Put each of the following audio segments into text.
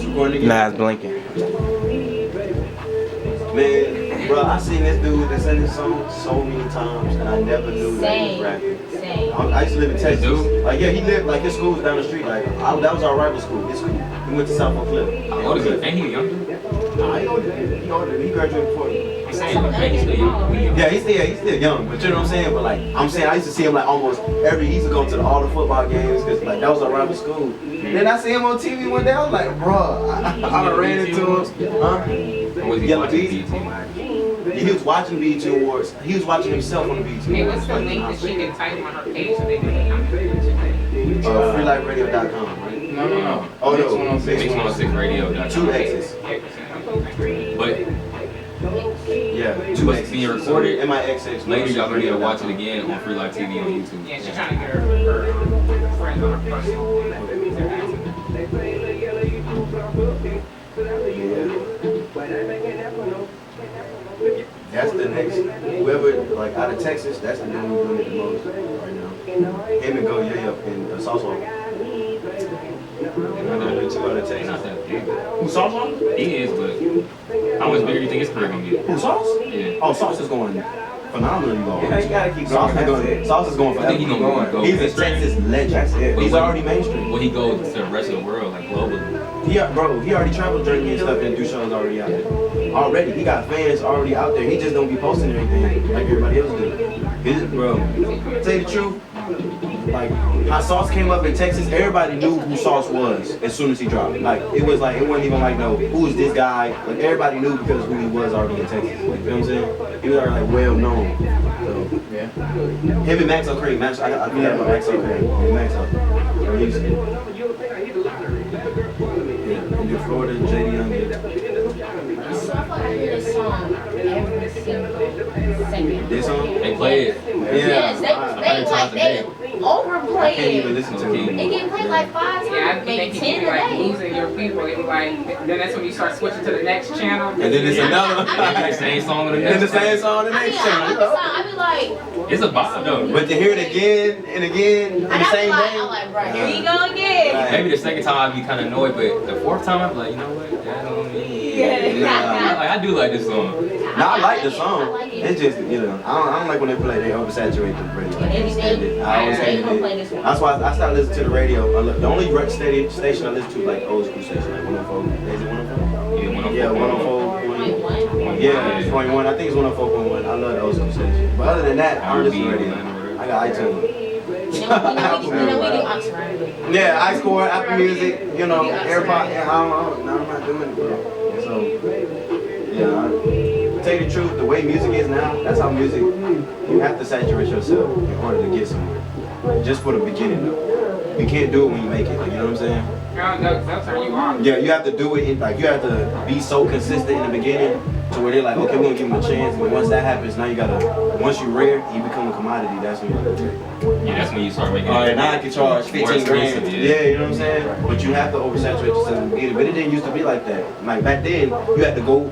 It's recording again? Nah, it's blinking. Man, bro, I seen this dude that sang this song so many times, and I never knew that he was rapping. I used to live in Texas. Like, yeah, he lived, like, his school was down the street. Like, that was our rival school, his school. He went to South Oak Cliff. How old is he? Ain't he young? Nah, he older. He graduated before me. I'm saying, he's still young. Yeah, he's still young, but you know what I'm saying? But, like, I'm saying I used to see him, like, almost he used to go to all the football games, because, like, that was our rival school. Then I see him on TV one day, I was like, bro, I ran into him. Huh? Or was he Yellow watching Bees? BET? He was watching BET Awards. He was watching himself on the BET Awards. Hey, what's the link that she can type on her page so they can come to FreeLifeRadio.com, right? No. Oh, no. Mix106radio.com. 2 X's. But Yeah, 2 but X's. being recorded, MIXX. later y'all gonna be able to watch it again on Free Life TV on YouTube. Yeah, she's trying to get her friends on her personal. That's the next, whoever, like, out of Texas, that's the dude who's doing it the most right now. Him and Go Yeah and Saucin. The two out of He's Texas. not that big. Who, Saucin? He is, but how much bigger do you think his career gonna get? Who, Sauce? Yeah. Oh, Sauce is going phenomenally long. Yeah, you gotta keep Sauce going. is going, Sauce is going I think forever. he's gonna go He's a mainstream. Texas legend. That's it. He's already mainstream. Will he go to the rest of the world, like globally? He already traveled drinking and stuff and do shows already out there. Already, he got fans already out there. He just don't be posting anything like everybody else do. Bro, tell you the truth, like how Sauce came up in Texas, everybody knew who Sauce was as soon as he dropped. Like it wasn't even like no, who is this guy? Like everybody knew because who he was already in Texas. Like, you know what I'm saying? He was already like well known. So Yeah. him and Max O'Cree, I have Max O'Cree. Max O'Cree. Yeah, in Florida, JD Young. So I feel like I hear this song every single second. This song? They play it. Yes, they overplay I can't even it. listen to it. They get played like 5 Yeah, I times, think maybe you 10 be like a day. losing your people. They be like, then that's when you start switching to the next channel. And then it's another. Maybe the same song on the And the next same song the I next mean, I time. love the song. I be like, It's a vibe though. But to hear it again and again in and the I be same like, day. I'm like, bro, here you go again. Right. Maybe the second time I'd be kind of annoyed, but the fourth time I'd be like, you know what? That don't mean. Yeah. I do like this song. No, I like the it. I song. like it. It's just, I don't like when they play, they oversaturate the radio. I can't stand it. I always They hated gonna play it. this one. That's why I started listening to the radio. The only station I listen to, like old school station, like 104. Is it 104? Yeah, 104. Yeah, 104. 1.1. Yeah, it's 21. I think it's 104.1. I love the old school station. But other than that, I don't listen to radio. I got iTunes. You know, we do Oxford. Yeah, Ice Core, Apple Music, AirPod. Yeah, I'm not doing it, bro. So, to tell you the truth, the way music is now, that's how music, you have to saturate yourself in order to get somewhere. Just for the beginning, though. You can't do it when you make it, like, you know what I'm saying? They'll turn you on. Yeah, you have to do it, you have to be so consistent in the beginning to where they're like, okay, we're gonna give him a chance. And once that happens, now once you're rare, you become a commodity, that's when you're Yeah, that's when you start making all right, it. now I can charge 15 grand. Yeah. Yeah, you know what I'm saying? But you have to oversaturate yourself in the beginning. But it didn't used to be like that. Like back then, you had to go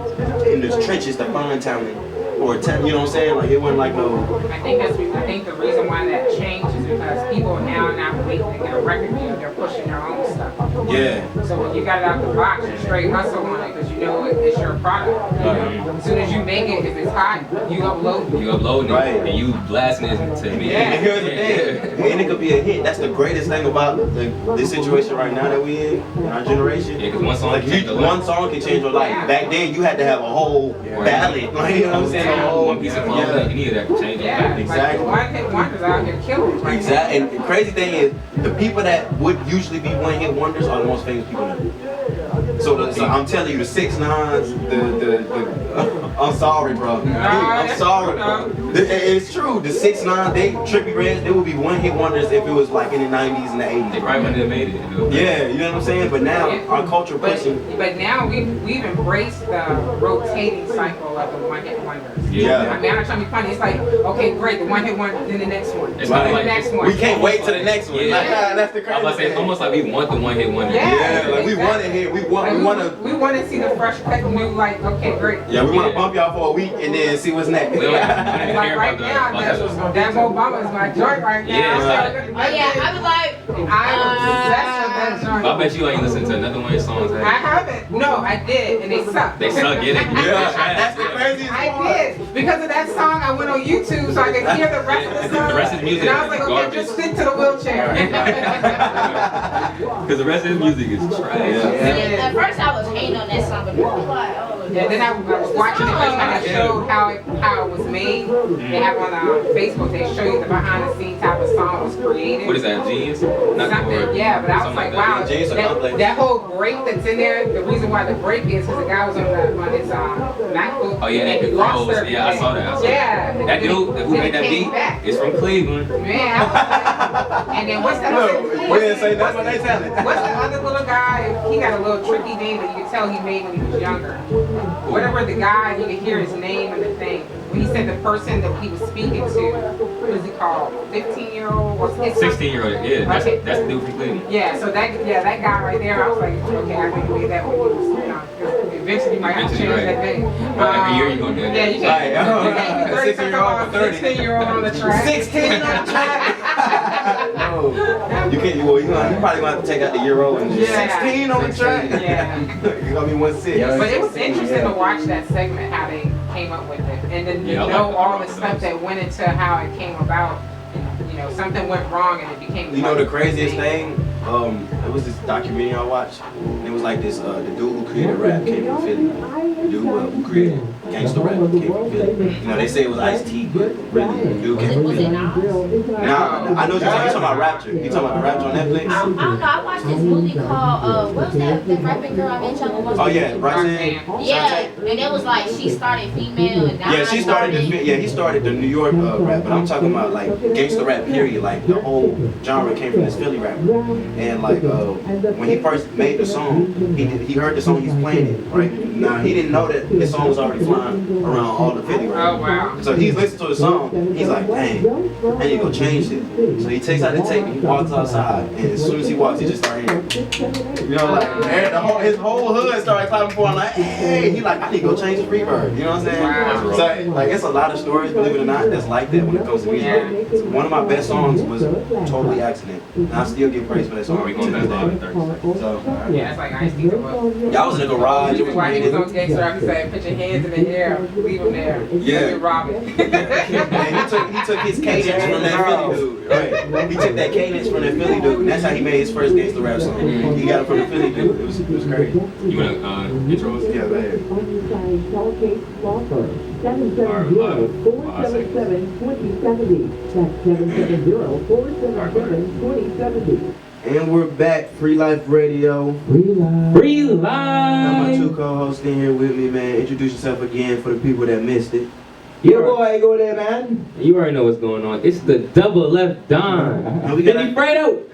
in the trenches to find talent. Or you know what I'm saying? Like it wasn't like no. I think the reason why that changed is because people now not waiting to get a record deal. They're pushing their own stuff. Yeah. So when you got it out the box, you straight hustle on it because you know it's your product. As soon as you make it, if it's hot, you upload it. You uploading Right. it and you blasting it to me. Yeah. And here's the thing, and it could be a hit. That's the greatest thing about this situation right now that we in our generation. Yeah, because one song Like can change your life. one song can change your life. Yeah. Back then, you had to have a whole ballad. Like, you know what I'm saying? A whole, One piece of clothing, any of that can change your Yeah, life. Exactly. Like one hit wonders out here killing. Right Exactly. And the crazy thing is, the people that would usually be one-hit wonders are the most famous people in the So I'm telling you, the 6ix9ines, I'm sorry, bro. I'm sorry, bro. It's true. The 6ix9ine, they Trippie Reds, they would be one-hit wonders if it was like in the 90s and the 80s. They probably wouldn't have made it. Yeah, you know what I'm saying? But now our culture pushing. But now we've embraced the rotating cycle of the one hit wonders. Yeah. I mean, I'm not trying to be funny. It's like, okay, great, the one hit wonder, then the next one. It's Right. kind of The like next one. We can't wait till the next one. Yeah. Like, that's the I was about to say, crazy it's almost like we want the one hit wonder. Yeah. Yeah, like we want to hear. We want to see the fresh cut new. Like, okay, great. Yeah, we want to bump y'all for a week and then see what's next. We don't care Like right about now, that Obama is my joint right now. Yeah, Oh yeah, I was like, I'm obsessed with that joint. I bet you ain't listened to another one of your songs. I haven't. No, I did, and they suck. They suck, get it? Yeah, that's the craziest I part. did. Because of that song, I went on YouTube so I could hear the rest of the song. The rest of the music And I was like, okay, garbage. just stick to the wheelchair. Because the rest of the music is trash. yeah. At first I was hating on that song, but I was like, oh. Yeah, then I was watching it and it showed how it was made. They have on Facebook, they show you the behind the scenes how the song was created. What is that, Genius? Not Something, yeah, but I was like, wow, that whole break that's in there, the reason why the break is because the guy was on his MacBook. Oh yeah, and that he dude lost froze. everything. Yeah, I saw that. Yeah. That dude who made that beat is from Cleveland. Man, I was like, and then what's the other? We didn't say nothing, they tell it. What's the other little guy? He got a little tricky name that you could tell he made when he was younger. Whatever the guy, you could hear his name and the thing. When he said the person that he was speaking to, what is he called? 15-year-old or 16-year-old, yeah, that's Okay. the dude from Cleveland. Yeah, so that guy right there, I was like, okay, I can believe that when he was, you know, 'cause eventually you might have to change Eventually, that thing. Every year you gonna do that. Yeah, you can't. You can't be 30 16-year-old for 30. 16-year-old on the track. 16 on the track. No, you can't. Well, you probably gonna have to take out the euro and just Yeah. 16 on the track. Yeah. You're gonna be 1-6. But it was interesting to watch that segment, how they came up with it, and then Yeah, I know like all that. the stuff that went into how it came about. You know, something went wrong and it became. You know the craziest thing? It was this documentary I watched. And it was like this, the dude who created rap came from Philly. The dude who created gangster rap came from Philly. You know, they say it was Ice-T, but really, the dude came from Was it Philly. Nas? Nah, I know you're talking about Rapture. You talking about the Rapture on Netflix? I don't know. I watched this movie called what was that? The rapping girl I mentioned. Oh yeah, Roxanne. Yeah, and it was like she started female and now Yeah, she started he started the New York rap, but I'm talking about like gangster rap period, like the whole genre came from this Philly rapper. And like when he first made the song, he heard the song, he's playing it, right? Now he didn't know that this song was already flying around all the Philly Oh rappers. wow. So he's listening to the song, he's like, dang, I need to go change this. So he takes out the tape and he walks outside, and as soon as he walks, he just started hearing, you know, like his whole hood started clapping for him, like, hey, he like, I need to go change the reverb, you know what I'm saying? Wow. So like it's a lot of stories, believe it or not, that's like that when it comes to music. So one of my best songs was Totally Accident, and I still get praise for that song. Are we going back to all the 30 seconds? So Yeah, it's like Ice-T. y'all was in the garage, it was Why he was on raining. gangster rap, he said, put your hands in the air, leave them there. Yeah. You're robbing. And he took his cadence from that Philly dude, right? He took that cadence from that Philly dude, and that's how he made his first gangster rap song. He got it from the Philly dude. It was crazy. You wanna intro us? Yeah, go ahead. And we're back, Free Life Radio. Free Got my Life! two co-hosts in here with me, man. Introduce yourself again for the people that missed it. Your boy, go there, man. You already know what's going on. It's the double left Don. And we got Benny Fredo!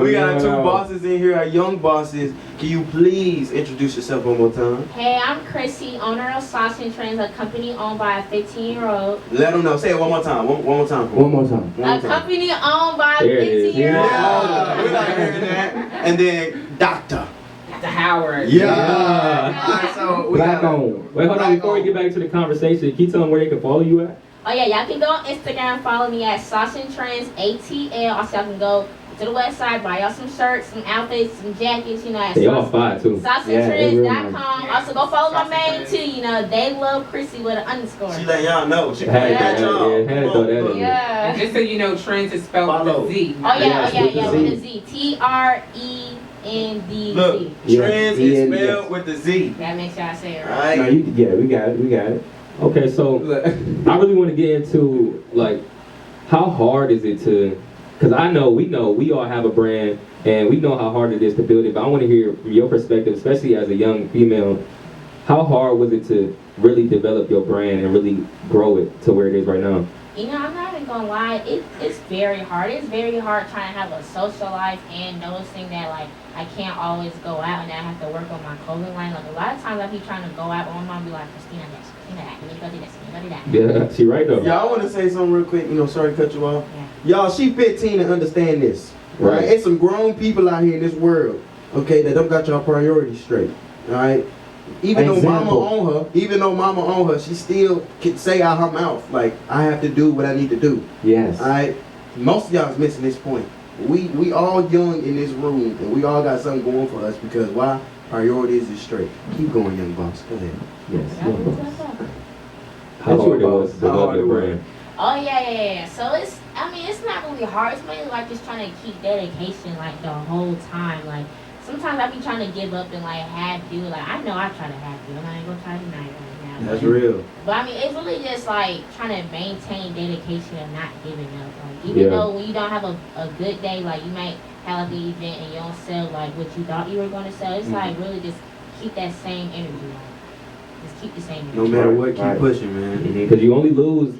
we got our two bosses in here, our young bosses. Can you please introduce yourself one more time? Hey, I'm Krissy, owner of SAUCIN, TRENDZ, a company owned by a 15-year-old. Let them know. Say it one more time. One more time. One more time. One more A time. company owned by a There it is. 15-year-old. Yeah, we like hearing that. And then Doctor. Dr. Howard. Yeah. Yeah. Alright, so we Black got on. Wait, hold on. Black Before we on. get back to the conversation, can you tell them where they can follow you at? Oh yeah, y'all can go on Instagram, follow me at SAUCIN TRENDZ, ATL. Also, y'all can go to the website, buy y'all some shirts, some outfits, some jackets, you know, at They all fire too. SAUCINTRENDZ.com. Yeah. Also, go follow my main SAUCIN too, you know, TheyLoveKrissy with an underscore. She let y'all know. She Had played that y'all. to throw that in. Yeah. And just so you know, Trends is spelled Follow. with a Z. Oh Yes, yeah, with the with a Z. TRENDZ. Look, Yeah, Trends yeah, is yeah. spelled with the Z. That makes sure I say it right. Alright. No, you can get it. We got it. We got it. Okay, so I really want to get into like how hard is it to, because we all have a brand and we know how hard it is to build it, but I want to hear from your perspective, especially as a young female, how hard was it to really develop your brand and really grow it to where it is right now? You know, I'm not even gonna lie, it's very hard. It's very hard trying to have a social life and noticing that like I can't always go out and I have to work on my clothing line. Like a lot of times I be trying to go out, but my mom be like, Christina this, Christina that, you need to go do this, you need to go do that. Yeah, she right though. Y'all, I want to say something real quick. Sorry to cut you off. Y'all, she 15 and understand this. Right? Right. It's some grown people out here in this world okay, that don't got your priorities straight. All right. Even though mama on her, she still can say out her mouth like, I have to do what I need to do. Yes. All right. Most of y'all is missing this point. We all young in this room, and we all got something going for us because why? Priorities is straight. Keep going, young boss. Go ahead. Yes. How hard it was to love your brand. Oh yeah. So it's not really hard. It's mainly like just trying to keep dedication like the whole time. Like sometimes I be trying to give up and like half do. Like I know I try to half do, and I ain't gonna try tonight right now. That's real. But I mean, it's really just like trying to maintain dedication and not giving up. Like even though when you don't have a good day, like you might have like an event and you don't sell like what you thought you were going to sell. It's like really just keep that same energy. Like, just keep the same energy. No matter what, keep pushing, man. Because you only lose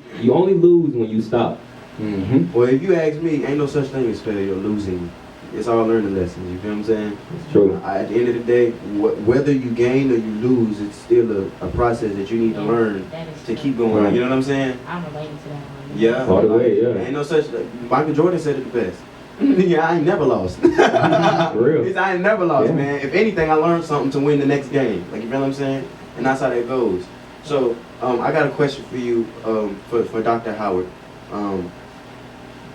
when you stop. Well, if you ask me, ain't no such thing as failure or losing. It's all learning lessons. You feel what I'm saying? It's true. At the end of the day, whether you gain or you lose, it's still a process that you need to learn to keep going. Right. You know what I'm saying? I'm related to that one. Yeah. All the way, yeah. Ain't no such. Michael Jordan said it the best. Yeah, I ain't never lost. For real. He said, I ain't never lost, Yeah. man. If anything, I learned something to win the next game. Like, you feel what I'm saying? And that's how that goes. So, I got a question for you, for Dr. Howard.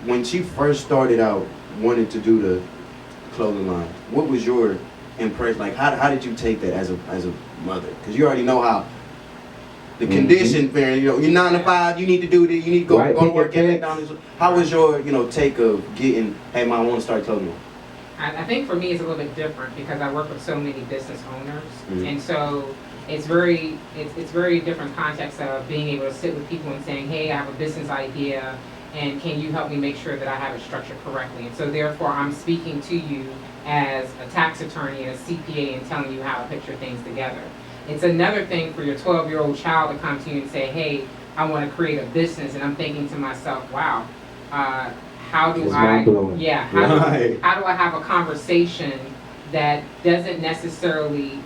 When she first started out wanting to do the clothing line, what was your impression? Like, how did you take that as a mother? Because you already know how the condition, parent. You know, you're 9 to 5. You need to do this. You need to go to work. Get McDonald's. How was your take of getting? Hey, mom, I want to start clothing line. I think for me it's a little bit different because I work with so many business owners, and so it's very different context of being able to sit with people and saying, hey, I have a business idea, and can you help me make sure that I have it structured correctly? And so therefore I'm speaking to you as a tax attorney and a CPA and telling you how to put your things together. It's another thing for your 12-year-old child to come to you and say, hey, I want to create a business, and I'm thinking to myself, wow, how do I have a conversation that doesn't necessarily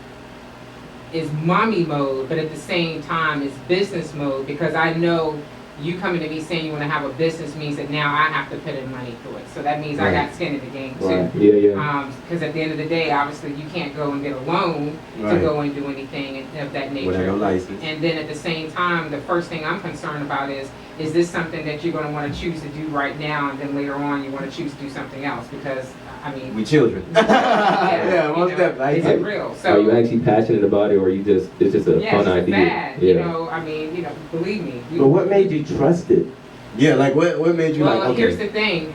is mommy mode, but at the same time is business mode, because I know you coming to me saying you want to have a business means that now I have to put in money for it. So that means I got skin in the game too. Right. Yeah. Because at the end of the day, obviously you can't go and get a loan to go and do anything of that nature. Without no license. And then at the same time, the first thing I'm concerned about is this something that you're going to want to choose to do right now, and then later on you want to choose to do something else? Because I mean, we children. yeah, most definitely. Is it real? So are you actually passionate about it, or it's just a fun idea? Bad. Yeah. I mean, believe me. But what made you trust it? Yeah, like what made you Well, like? Okay. here's the thing.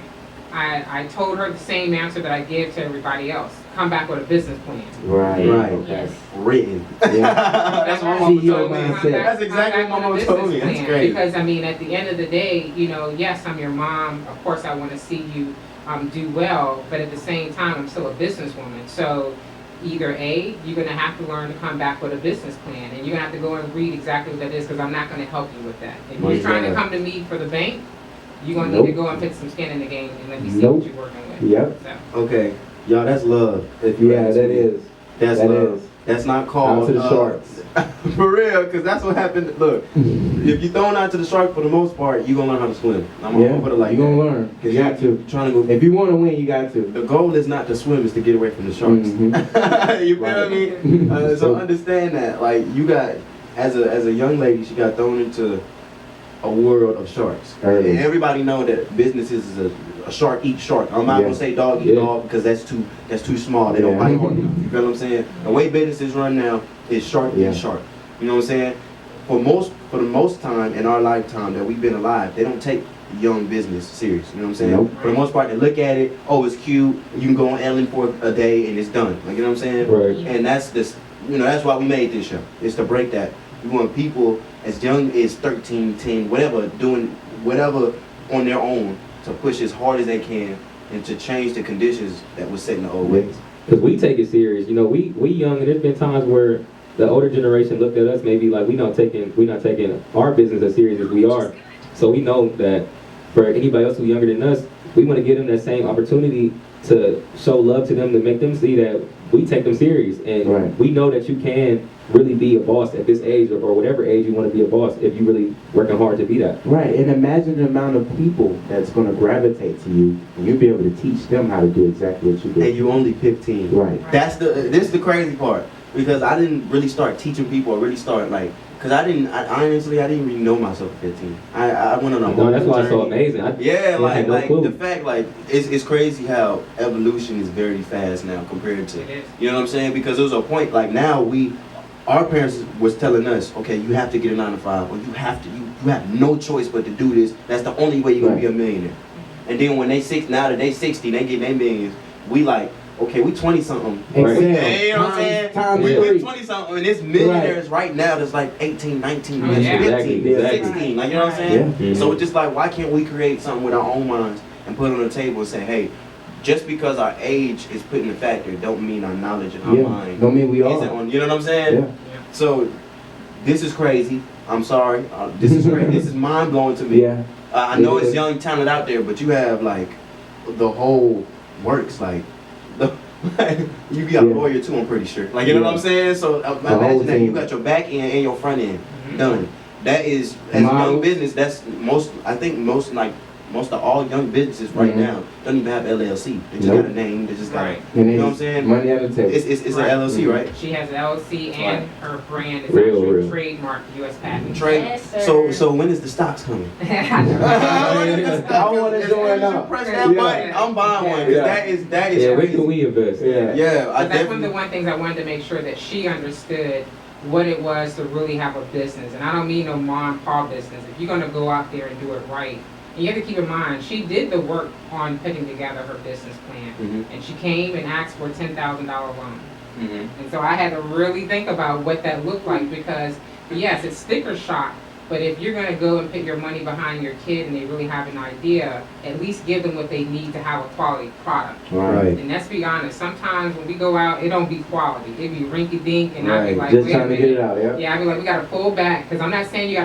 I told her the same answer that I give to everybody else. Come back with a business plan. Right. Yes. Written. Yeah. That's what CEO Mama told me. mindset. That's exactly what Mama told me. That's great. Because I mean, at the end of the day, yes, I'm your mom. Of course, I want to see you do well, but at the same time, I'm still a businesswoman. So either A, you're going to have to learn to come back with a business plan, and you're going to have to go and read exactly what that is, because I'm not going to help you with that. If you're trying to come to me for the bank, you're going to need to go and put some skin in the game and let me see what you're working with. Yep. So. Okay, y'all, that's love. If you ask me. That's love. That's not called Out to the sharks. For real, because that's what happened. Look, if you're thrown out to the shark, for the most part, you're gonna learn how to swim. I'm gonna put it like you're that. gonna learn. You got to. Trying to go. If you want to win, you got to. The goal is not to swim; is to get away from the sharks. You feel what I mean? So understand that, like, you got as a young lady, she got thrown into a world of sharks. Early. And everybody know that businesses is a shark eat shark. I'm not gonna say dog eat dog, because that's too small. They don't bite hard enough. You feel what I'm saying? The way businesses run now is shark eat shark. You know what I'm saying? For the most time in our lifetime that we've been alive, they don't take young business serious. You know what I'm saying? Nope. For the most part, they look at it. Oh, it's cute. You can go on Ellen for a day and it's done. Like, you know what I'm saying? Right. And that's this. That's why we made this show. It's to break that. We want people as young as 13, 10, whatever, doing whatever on their own to push as hard as they can and to change the conditions that was set in the old ways. Because we take it serious. We young, and there's been times where the older generation looked at us maybe like we're not taking our business as serious as we are. So we know that for anybody else who's younger than us, we want to give them that same opportunity to show love to them, to make them see that we take them serious, and Right. we know that you can really be a boss at this age or whatever age you want to be a boss if you really working hard to be that. Right, and imagine the amount of people that's going to gravitate to you, and you'll be able to teach them how to do exactly what you do. And you only 15. Right. This is the crazy part, because I didn't really start teaching people or really start like, because I honestly didn't really know myself at 15. I went on a whole No, that's why it's so journey. amazing. Yeah, I had no like clue. the fact, like it's crazy how evolution is very fast now compared to, It is. you know what I'm saying? Because there was a point like now our parents was telling us, okay, you have to get a 9 to 5, or you have no choice but to do this. That's the only way you're gonna be a millionaire. And then when now that they 60, they get their millions. We like, okay, we 20 something. Excel. You know what I'm saying? Times We're 3. 20 something, and there's millionaires right now that's like 18, 19, Oh, yeah. 15, Exactly. 16. Like, you know what I'm saying? Yeah. So it's just like, why can't we create something with our own minds and put it on the table and say, hey, just because our age is put in the factor, don't mean our knowledge and our mind Don't mean we isn't are. on. You know what I'm saying? Yeah. So this is crazy. I'm sorry. This is crazy. This is mind blowing to me. Yeah. I know It it's is. young talent out there, but you have like the whole works. Like you got a Yeah. lawyer too. I'm pretty sure. Like, you know what I'm saying? So whole imagine that you team. got your back end and your front end Mhm. done. That is, as a young Models. business, that's most. I think most of all young businesses right Mhm. now don't even have LLC. They just Nope. got a name. They just got. Right. And You know what I'm it's saying? money at the table. It's Right. an LLC, right? She has an LLC and her brand is Real, actually real. trademarked U.S. patent. Trade. Yes, So sir. when is the stocks coming? I know. I wanna join up. Press that Yeah. button. I'm buying one. 'Cause Yeah. that is Yeah, where crazy. can we invest? Yeah. Yeah, I But that's one of the definitely. one things I wanted to make sure that she understood what it was to really have a business. And I don't mean no mom and pop business. If you're gonna go out there and do it right, and you have to keep in mind, she did the work on putting together her business plan. Mhm. And she came and asked for a $10,000 loan. Mhm. And so I had to really think about what that looked like, because yes, it's sticker shock, but if you're gonna go and put your money behind your kid and they really have an idea, at least give them what they need to have a quality product. Right. And let's be honest, sometimes when we go out, it don't be quality. It be rinky dink, and I be Right. like, Just wait a trying to minute. get it out, yeah. Yeah, I be like, we gotta pull back, because I'm not saying you need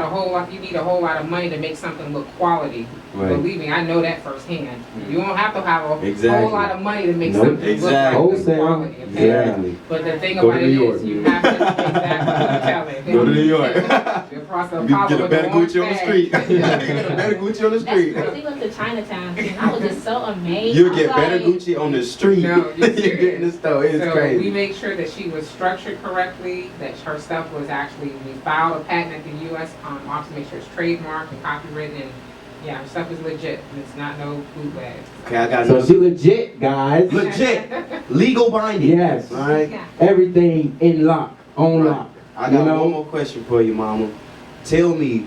a whole lot of money to make something look quality. Right. Believe me, I know that firsthand. You don't have to have a Exactly. whole lot of money to make Nope. something look Exactly. like good Wholesale. quality. Okay? Exactly. But the thing Go to about it New is, York. you have to exactly. Go to New York. Across the You can Apollo get a with better the orange Gucci on the bag. street. You get a better Gucci on the That's street. crazy. We went to Chinatown too, and I was just so amazed. You'll I get was better like, Gucci on the street. No, you you're get in the store. It's So we crazy. made sure that she was structured correctly, that her stuff was actually, we filed a patent at the U.S. Office to make sure it's trademarked and copywritten, and yeah, her stuff is legit. It's not no bootleg. Okay, I got So another. she legit, guys. Legit. Legal binding. Yes. All right. Yeah. Everything in lock, on Right. lock. I got You know? one more question for you, Mama. Tell me,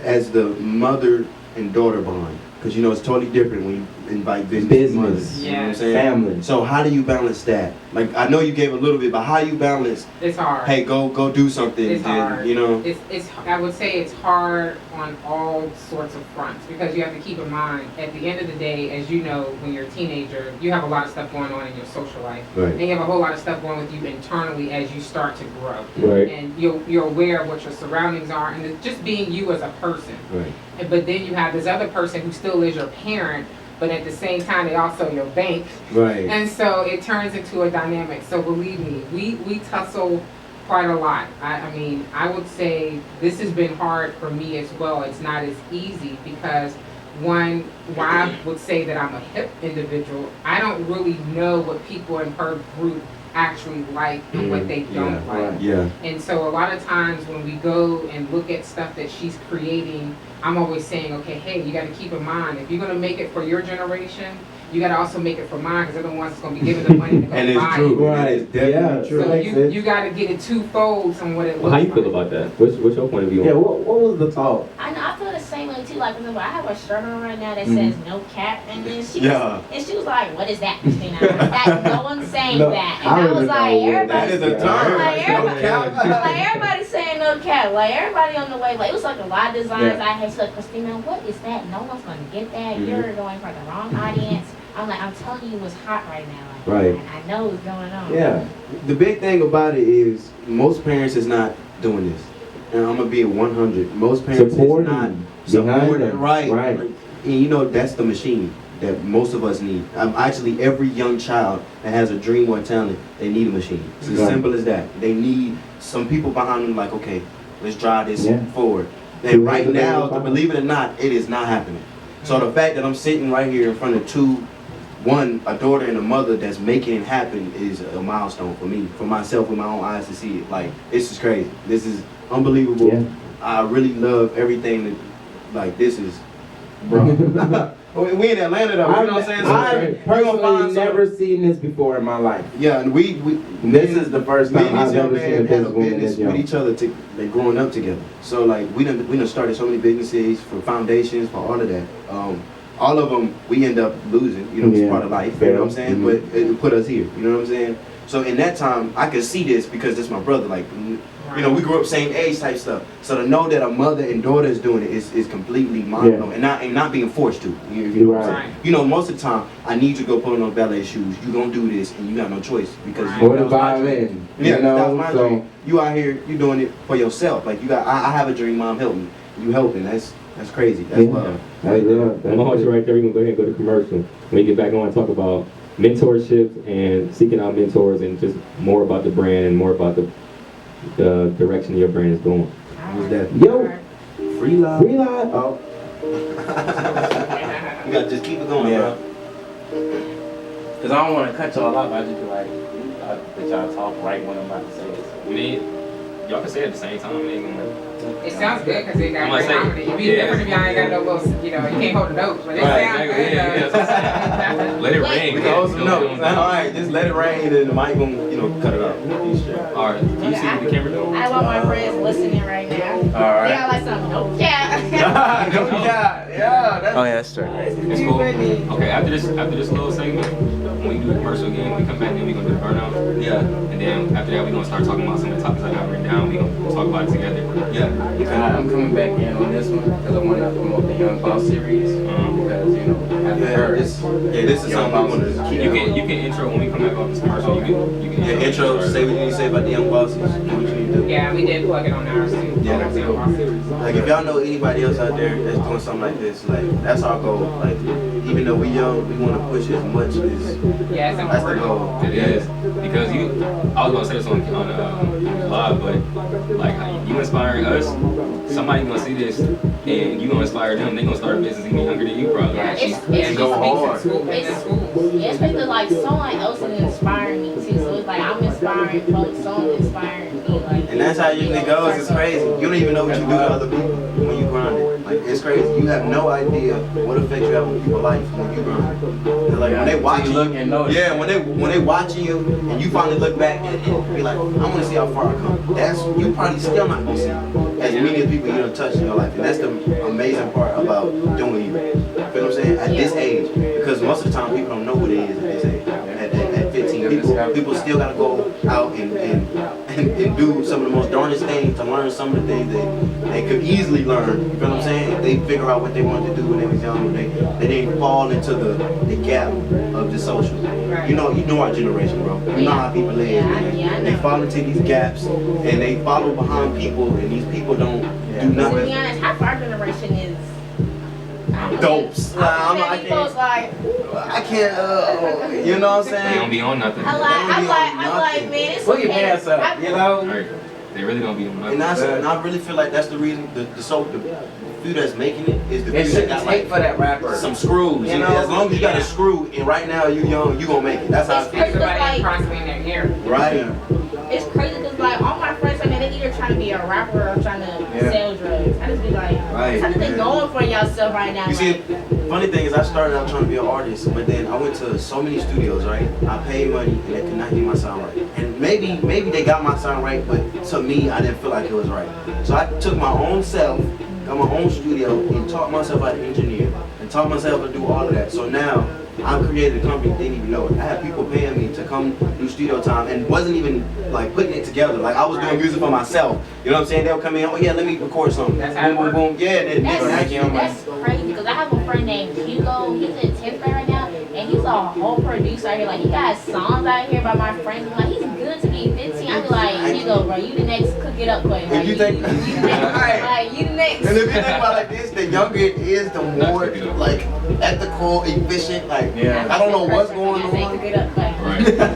as the mother and daughter bond, because you know it's totally different when you invite business mothers. Business. You know what I'm Yes. saying? Family. So how do you balance that? Like, I know you gave a little bit, but how you balance? It's hard. Hey, go do something. It's and, hard. You know. It's I would say it's hard on all sorts of fronts, because you have to keep in mind, at the end of the day, as you know, when you're a teenager, you have a lot of stuff going on in your social life. Right. And you have a whole lot of stuff going with you internally as you start to grow. Right. And you're aware of what your surroundings are, and it's just being you as a person. Right. But then you have this other person who still is your parent, but at the same time they also your bank. Right. And so it turns into a dynamic. So believe me, we tussle quite a lot. I mean, I would say this has been hard for me as well. It's not as easy because why I would say that I'm a hip individual, I don't really know what people in her group actually like and what they don't Yeah, like. right. Yeah. And so a lot of times when we go and look at stuff that she's creating, I'm always saying, okay, hey, you got to keep in mind, if you're going to make it for your generation, you got to also make it for mine, because they're the ones that's going to be giving the money to go And it's buy true. it. Right. It is definitely Yeah. true. So Makes sense. you got to get it twofold from what it Well, looks how you feel like. about that? What's your point of view on Yeah, it? what was the talk? I know, I feel the same way too. Like, for example, I have a shirt on right now that Mhm. says no cap, and then Yeah. she was like, "What is that, Christina?" That, no one's saying No, that, I and I was really like, know what "Everybody." That is a Yeah. term. Like, No everybody, cap. like everybody's saying no cap. Like everybody on the way. Like it was like a lot of designs Yeah. I had. She's like, "Christina, what is that? No one's gonna get that. Mhm. You're going for the wrong audience." I'm like, "I'm telling you, what's hot right now. Like, Right. I know what's going on." Yeah. The big thing about it is most parents is not doing this. And I'm gonna be at 100. Most parents Supporting, is not behind supporting. them. Right. Right. And you know that's the machine. that most of us need. Actually, every young child that has a dream or talent, they need a machine. It's as simple as that. They need some people behind them like, okay, let's drive this forward. And right now, believe it or not, it is not happening. So the fact that I'm sitting right here in front of a daughter and a mother that's making it happen is a milestone for me, for myself with my own eyes to see it. Like, this is crazy. This is unbelievable. Yeah. I really love everything that, like, this is, bro. We in Atlanta though, you know what I'm saying? So I've personally never seen this before in my life. Yeah, and this is the first time I've ever seen a business with each other. They're growing up together. So like we done started so many businesses for foundations, for all of that. All of them we end up losing. You know, it's part of life. You know what I'm saying? But it put us here. You know what I'm saying? So in that time, I could see this because it's my brother. Like, you know, we grew up same age type stuff. So to know that a mother and daughter is doing it is completely mind blowing, and not being forced to. You know what I'm saying? You know, most of the time, I need you to go put on those ballet shoes. You gonna do this, and you got no choice because or the violin. Yeah, that was my dream. You out here, you doing it for yourself. Like you got, I have a dream, mom, help me. You helping? That's crazy. That's love. I'm gonna hold you right there. We're gonna go ahead and go to commercial. When we get back on, talk about mentorships and seeking out mentors and just more about the brand and more about the direction your brand is going. Who's that? Yo, FREELIFE. FREELIFE. Oh. You gotta just keep it going, bro. Cause I don't want to cut y'all off. I just be like, let y'all talk right when I'm about to say this. I mean, y'all can say it at the same time. It sounds good because they got great comedy. It'd be different if y'all ain't got no little, you know, you can't hold the notes, but it sounds good. Let it rain. We can hold some notes. Alright, just let it rain and the mic gonna, you know, cut it off. Alright, do you see what the camera doing? I want my friends listening right now. Alright. They got like some no cap. No cap. Yeah, That's true. It's cool. Okay, after this little segment, when we do the commercial again, we come back and we gonna do the burnout. Yeah. And then after that, we gonna start talking about some of the topics I got written down. We gonna talk about it together. Yeah. I'm coming back in on this one because I want to promote the Young Boss series. Because you know, after her, this is something I want to keep. You can intro when we come back off this commercial. You can intro. Say what you need to say about the Young Bosses. What you need to do. Yeah, we did plug it on ours too. Yeah. Like if y'all know anybody else out there that's doing something like this, like that's our goal. Like even though we young, we want to push as much as that's the goal. It is because I was gonna say this on live, but like you inspiring us, somebody gonna see this and you gonna inspire them. They gonna start a business even younger than you probably. Yeah, and go hard. It's because like someone else is inspiring me too. So it's like I'm inspiring folks, someone's inspiring me. Like, and that's how it usually goes. It's crazy. You don't even know what you do to other people when you grind it. Like it's crazy. You have no idea what effect you have on people's life when you grind. They're like when they watching you, when they watching you, and you finally look back and be like, I want to see how far I come. That's you probably still not gonna see as many of people you done touched in your life, and that's the amazing part about doing you. You know what I'm saying? At this age, because most of the time people don't know what it is at this age. At 15, people still gotta go out and do some of the most darndest things to learn some of the things that they could easily learn. You know what I'm saying? If they figure out what they wanted to do when they was young, they didn't fall into the gap of the social. You know our generation, bro. You know how people live. They fall into these gaps and they follow behind people, and these people don't do nothing. To be honest, half our generation is dopes. I can't, you know what I'm saying? They don't be on nothing. I'm like, man, it's put your pants up, you know? Right. They really don't be on nothing. And I really feel like that's the reason the few that's making it is the It few should that got take like for that rapper. some screws. You know, as long as you got a screw, and right now you young, you gonna make it. That's how I feel. Everybody constantly in their ear. Right. It's crazy because like all my friends, I mean, they either trying to be a rapper or trying to sell drugs. I just be like, something going for yourself right now. You see, funny thing is, I started out trying to be an artist, but then I went to so many studios, right? I paid money and they could not get my sound right. And maybe they got my sound right, but to me, I didn't feel like it was right. So I took my own self, got my own studio, and taught myself how to engineer, and taught myself how to do all of that. So now, I created a company, didn't even know it. I had people paying me to come do studio time and wasn't even like putting it together. Like I was doing music for myself. You know what I'm saying? They'll come in, oh yeah, let me record something. That's how boom, boom, boom. Yeah, that's crazy because I have a friend named Hugo. He's in 10th grade right now, and he's a whole producer out here. Like he got songs out here by my friends. Like he's good wanted to be 15, I'd be like, here you go, bro. You the next, cook it up quick. Like, If you think, the next. Like, you the next. and if you think about it like this, the younger it is, the more like ethical, efficient. Like, I don't know what's going I say on. cook it up quick.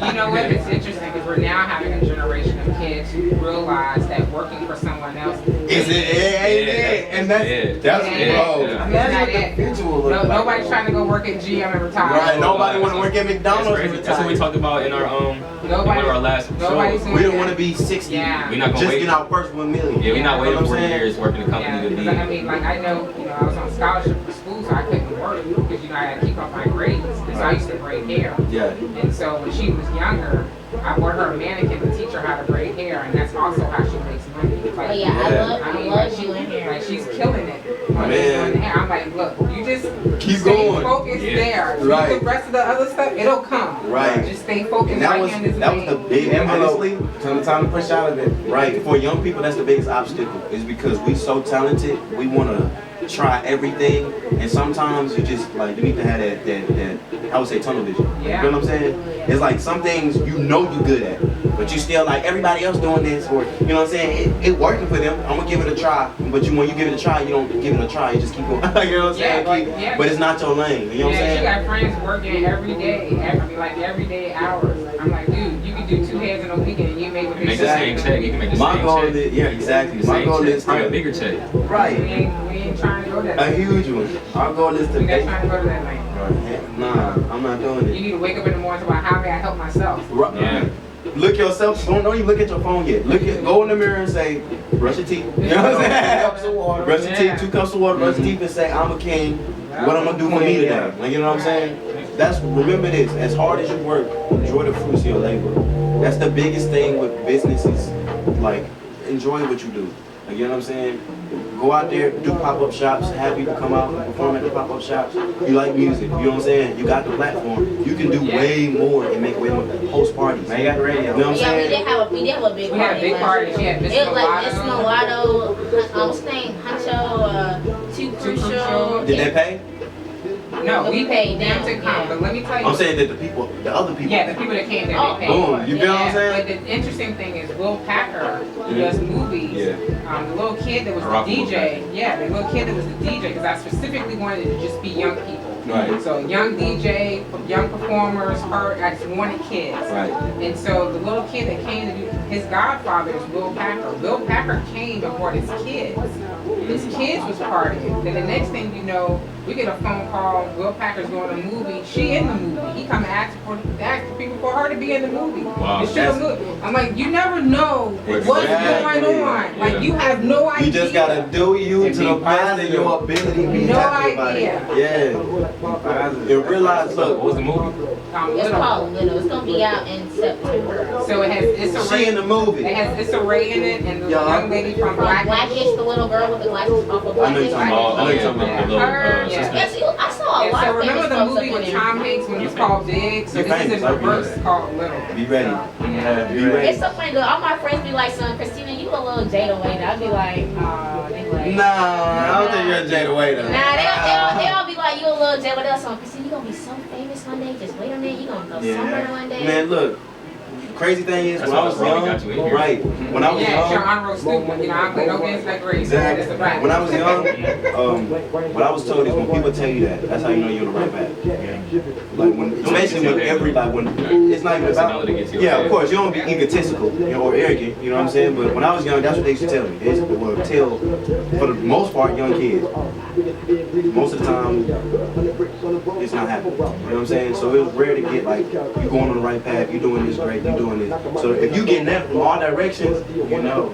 You know what? It's interesting because we're now having a generation of kids who realize that working for someone else Is it? And that's bro. Yeah. Imagine what the future will look like. Nobody's trying to go work at GM and retire. Right. Nobody want to work at McDonald's. and That's what we retire. talked about in our one of our last nobody's shows. We don't want to be 60. Yeah. We're not gonna Just wait. get our first 1 million. Yeah, we're not You know waiting what I'm 40 saying? years working the company Yeah, to because be. I mean, like I know, I was on scholarship for school, so I couldn't work because I had to keep up my grades. And so I used to braid hair. Yeah. And so when she was younger, I bought her a mannequin to teach her how to braid hair, and that's also how she makes money. Like, Oh yeah, I love you in here. Like she's killing it. Man. Doing the hair. I'm like, look, you just Keep stay going. focused there. Right. Do the rest of the other stuff, it'll come. Right. Just stay focused. And that right was hand is that was made. the big envelope. Honestly, time to push out of it. Right. For young people, that's the biggest obstacle. Is because we so talented, we want to try everything, and sometimes you just like you need to have that I would say tunnel vision. Yeah. You know what I'm saying? It's like some things you know you good at, but you still like everybody else doing this, or you know what I'm saying? It working for them. I'm gonna give it a try, but when you give it a try, you don't give it a try. You just keep going. You know what I'm saying? But it's not your lane. You know what I'm Yeah, she saying? got friends working every day, every day hours. I'm like, dude, you can do 2 heads in a weekend and you make what Make they the same check. You can make the My same goal check. is exactly. My Same goal check. is Probably a to bigger check. right. We ain't trying to go that A way. huge one. Our goal is to We're not make. trying to go to that lane. Nah, I'm not doing You it. need to wake up in the morning and say, how may I help myself? Right. Yeah. Look yourself. Don't even look at your phone yet. Go in the mirror and say, brush your teeth. You know what I'm saying? 2 cups of water. Brush your Yeah. teeth, 2 cups of water. Brush your teeth and say, I'm a king. What I'm gonna do for me today? Like, you know what I'm saying? Remember this. As hard as you work, enjoy the fruits of your labor. That's the biggest thing with businesses. Like, enjoy what you do. Like, you know what I'm saying? Go out there, do pop-up shops, have people come out and perform at the pop-up shops. You like music, you know what I'm saying? You got the platform. You can do way more and make way more. Host parties. Man, you got the radio. You know what I'm Yeah, we saying? did have a big We had a big last party. year. She had Miss It was like Miss Mulatto. Mulatto, what's his name? Huncho, Too Crucial. Did they pay? No, we paid them them, to come, yeah. but let me tell you. I'm saying that the other people. Yeah, the people that came there, Oh, they paid. Boom, you feel what I'm saying? But the interesting thing is Will Packer, who does movies, the little kid that was Rock the Will DJ, the little kid that was the DJ, because I specifically wanted it to just be young people. Right. So young DJ, young performers, I just wanted kids. Right. And so the little kid that came to do, his godfather is Will Packer. Will Packer came and brought his kids. His kids was partying. Then the next thing you know, we get a phone call, Will Packer's doing a movie. She in the movie. He come and ask for people for her to be in the movie. Wow. To shoot a movie. I'm like, you never know what's Exactly. going on. Like you have no idea. You just gotta do you And to be the best of positive. your ability. Be No happy about idea. it. Yeah. And realize, What look, was the movie? It's Little. called Little. It's gonna be out in September. So it has Issa she in Rae. the movie. It has Issa Rae in it, and the Yeah. young lady from From Blackish. Blackish, the little girl with the glasses off of I know you're Blackish. talking about. I know you're talking the about. little Her, sister. Yes, I saw a And lot so of famous remember the folks movie up in with there. Tom Hanks when it was called Big? So You're this is famous, in I remember reverse that. called Little. Be ready. Be ready. It's so funny though. All my friends be like, "Son, Christina, you a little Jada Wade." I'd be like, they be like, Nah, I don't think you're a Jada Waiter. Nah, they all be like, "You a little Jada Wade." Son, Christina, you gonna be so famous one day. Just wait a minute, you gonna go somewhere one day. Man, look. Crazy thing is, That's when I why was we got you in young, here. right? When I was Yeah, it's your young, honorable student. You know, I play no games that great. exactly. It's a fact. When I was young, what I was told is when people tell you that, that's how you know you're on the right path. Like when, especially when everybody, when it's not even about. Personality gets you Yeah, ahead. of course, you don't be egotistical or arrogant. You know what I'm saying? But when I was young, that's what they used to tell me. They used to tell, for the most part, young kids. Most of the time, it's not happening. You know what I'm saying? So it was rare to get like you going on the right path. You doing this great. You doing this. So if you getting that from all directions, you know,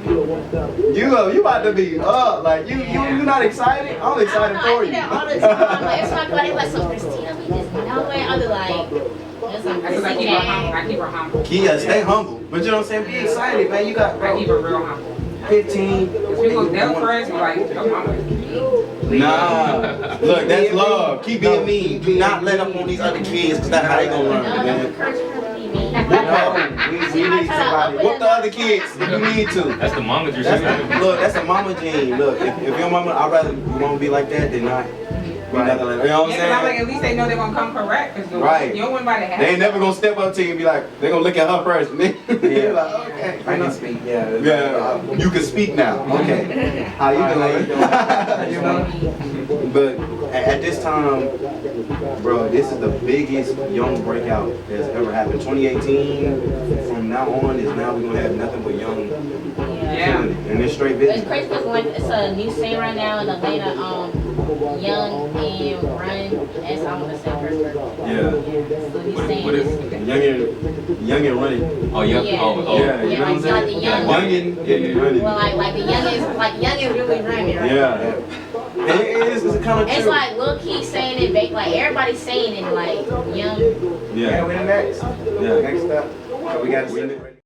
you about to be up. Like you not excited? I'm excited I for do you. that all the time. Like, it's my buddy like, "So Christina, we just nowhere." I'll be like, "Listen, That's because I keep her humble. Christina." I keep her humble. Kia, stay humble. But you know what I'm saying? Be excited, man. You got I keep her real humble. 15. If people, they'll friends be like, your mama is mean. Nah, look, that's love. Keep being mean. Do not let up on these other kids, cause that's how they gonna learn, No, don't man. encourage her to be mean. No, we need somebody. What the other kids? You need to. That's the momager That's shit. look, that's a mama gene. Look, if your mama, I'd rather your mama be like that than not. be nothing like, you know what I'm Yeah, 'cause I'm like, saying? at least they know they're gonna come correct. Cause Right. you don't want nobody to have. They ain't never gonna step up to you and be like, they gonna look at her first. And then Yeah. like, okay. I can speak, yeah. Yeah, you can speak now. Okay. How you doing? You know? But at this time, bro, this is the biggest young breakout that's ever happened. 2018, from now on, is now we're gonna have nothing but young Yeah. and it's straight It's business. crazy because like it's a new scene right now in Atlanta. Young and Run. As I'm gonna say first. Yeah. So he's saying What is Young and running. Oh, young. Yeah. Oh, Yeah, you know what I'm like saying? the young. Young and running. Well, like the young is really running right now. Yeah. It's kind of It's true. like Lil Key saying it, like everybody's saying it, like young. Yeah, Yeah. we're the next. Yeah. Next up. So we got to